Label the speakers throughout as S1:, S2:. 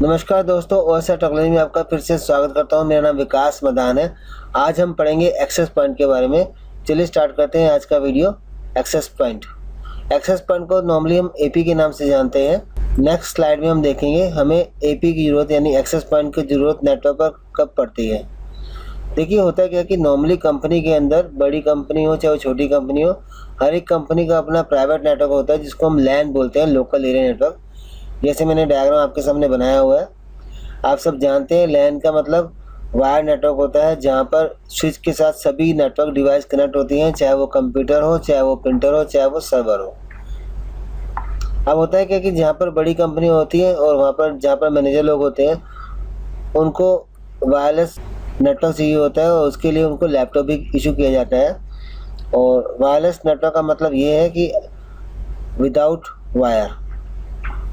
S1: नमस्कार दोस्तों, OSR technology में आपका फिर से स्वागत करता हूं। मेरा नाम विकास मदान है। आज हम पढ़ेंगे एक्सेस पॉइंट के बारे में। चलिए स्टार्ट करते हैं आज का वीडियो। एक्सेस पॉइंट को नॉर्मली हम एपी के नाम से जानते हैं। नेक्स्ट स्लाइड में हम देखेंगे हमें एपी की ज़रूरत यानी एक्सेस पॉइंट की ज़रूरत नेटवर्क पर कब पड़ती है। देखिए होता क्या कि नॉर्मली कंपनी के अंदर, बड़ी कंपनी हो चाहे वो छोटी कंपनी हो, हर एक कंपनी का अपना प्राइवेट नेटवर्क होता है जिसको हम लैन बोलते हैं, लोकल एरिया नेटवर्क। जैसे मैंने डायग्राम आपके सामने बनाया हुआ है। आप सब जानते हैं लैन का मतलब वायर नेटवर्क होता है जहां पर स्विच के साथ सभी नेटवर्क डिवाइस कनेक्ट होती हैं, चाहे वो कंप्यूटर हो, चाहे वो प्रिंटर हो, चाहे वो सर्वर हो। अब होता है क्या कि जहां पर बड़ी कंपनी होती है और वहां पर जहां पर मैनेजर लोग होते हैं उनको वायरलेस नेटवर्क चाहिए होता है और उसके लिए उनको लैपटॉप भी इशू किया जाता है। और वायरलेस नेटवर्क का मतलब ये है कि विदाउट वायर।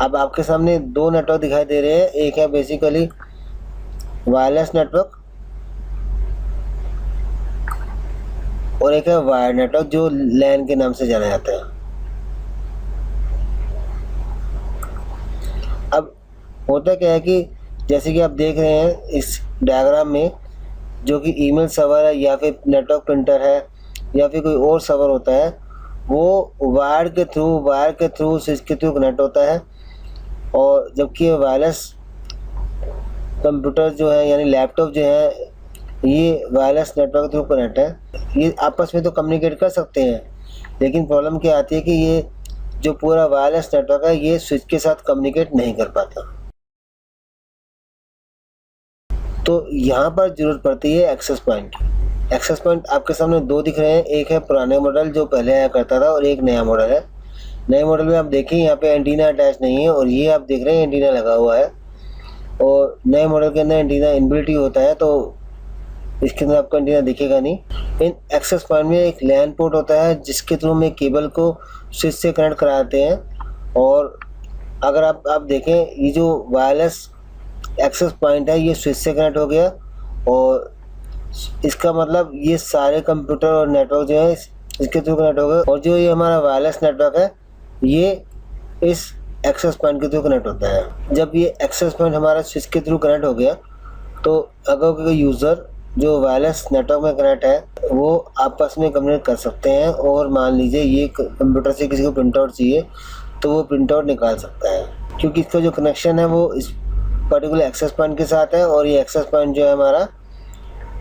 S1: अब आपके सामने दो नेटवर्क दिखाई दे रहे हैं। एक है बेसिकली वायरलेस नेटवर्क और एक है वायर नेटवर्क जो लैन के नाम से जाना जाता है। अब होता क्या है कि जैसे कि आप देख रहे हैं इस डायग्राम में, जो कि ईमेल सर्वर है या फिर नेटवर्क प्रिंटर है या फिर कोई और सर्वर होता है, वो वायर के थ्रू स्विच के थ्रू कनेक्ट होता है। और जबकि वायरलेस कंप्यूटर जो है यानी लैपटॉप जो है ये वायरलेस नेटवर्क के थ्रू कनेक्ट है। ये आपस में तो कम्युनिकेट कर सकते हैं, लेकिन प्रॉब्लम क्या आती है कि ये जो पूरा वायरलेस नेटवर्क है ये स्विच के साथ कम्युनिकेट नहीं कर पाता। तो यहाँ पर जरूरत पड़ती है एक्सेस पॉइंट की। एक्सेस पॉइंट आपके सामने दो दिख रहे हैं। एक है पुराने मॉडल जो पहले आया करता था और एक नया मॉडल है। नए मॉडल में आप देखिए यहाँ पे एंटीना अटैच नहीं है और ये आप देख रहे हैं एंटीना लगा हुआ है। और नए मॉडल के अंदर एंटीना इनबिल्ट ही होता है, तो इसके अंदर आपको एंटीना दिखेगा नहीं। इन एक्सेस पॉइंट में एक लैन पोर्ट होता है जिसके थ्रू हम एक केबल को स्विच से कनेक्ट कराते हैं। और अगर आप देखें ये जो वायरलेस एक्सेस पॉइंट है ये स्विच से कनेक्ट हो गया और इसका मतलब ये सारे कंप्यूटर और नेटवर्क जो है इसके थ्रू कनेक्ट हो गए। और जो ये हमारा वायरलेस नेटवर्क है ये इस एक्सेस पॉइंट के थ्रू कनेक्ट होता है। जब ये एक्सेस पॉइंट हमारा स्विच के थ्रू कनेक्ट हो गया तो अगर कोई यूज़र जो वायरलेस नेटवर्क में कनेक्ट है वो आपस में कम्युनिकेट कर सकते हैं। और मान लीजिए ये कंप्यूटर से किसी को प्रिंट आउट चाहिए तो वो प्रिंट आउट निकाल सकता है, क्योंकि इसका जो कनेक्शन है वो इस पर्टिकुलर एक्सेस पॉइंट के साथ है और ये एक्सेस पॉइंट जो है हमारा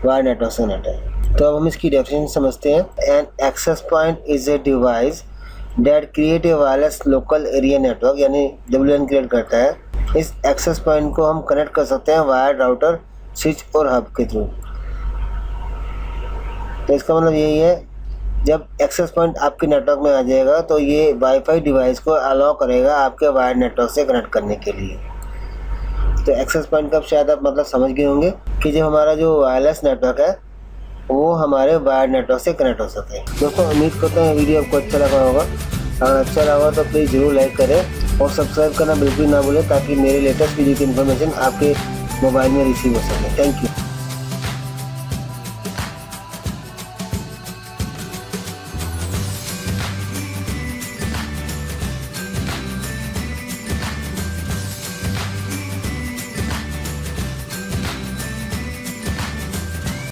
S1: वायर नेटवर्क से कनेक्ट है। तो अब हम इसकी डेफिनेशन समझते हैं। An access point is a device that create a wireless local area network यानी WLAN क्रिएट करता है। इस एक्सेस पॉइंट को हम कनेक्ट कर सकते हैं वायर, राउटर, स्विच और हब के थ्रू। तो इसका मतलब यही है, जब एक्सेस पॉइंट आपके नेटवर्क में आ जाएगा तो ये वाईफाई डिवाइस को अलाउ करेगा आपके वायर नेटवर्क से कनेक्ट करने के लिए। तो एक्सेस पॉइंट का शायद आप मतलब समझ गए होंगे कि जब हमारा जो वायरलेस नेटवर्क है वो हमारे वायर नेटवर्क से कनेक्ट हो सके। दोस्तों उम्मीद करता हूँ वीडियो आपको अच्छा लगा होगा। अगर अच्छा लगा तो प्लीज़ ज़रूर लाइक करें और सब्सक्राइब करना बिल्कुल ना भूलें ताकि मेरे लेटेस्ट वीडियो की इन्फॉर्मेशन आपके मोबाइल में रिसीव हो सके। Thank you.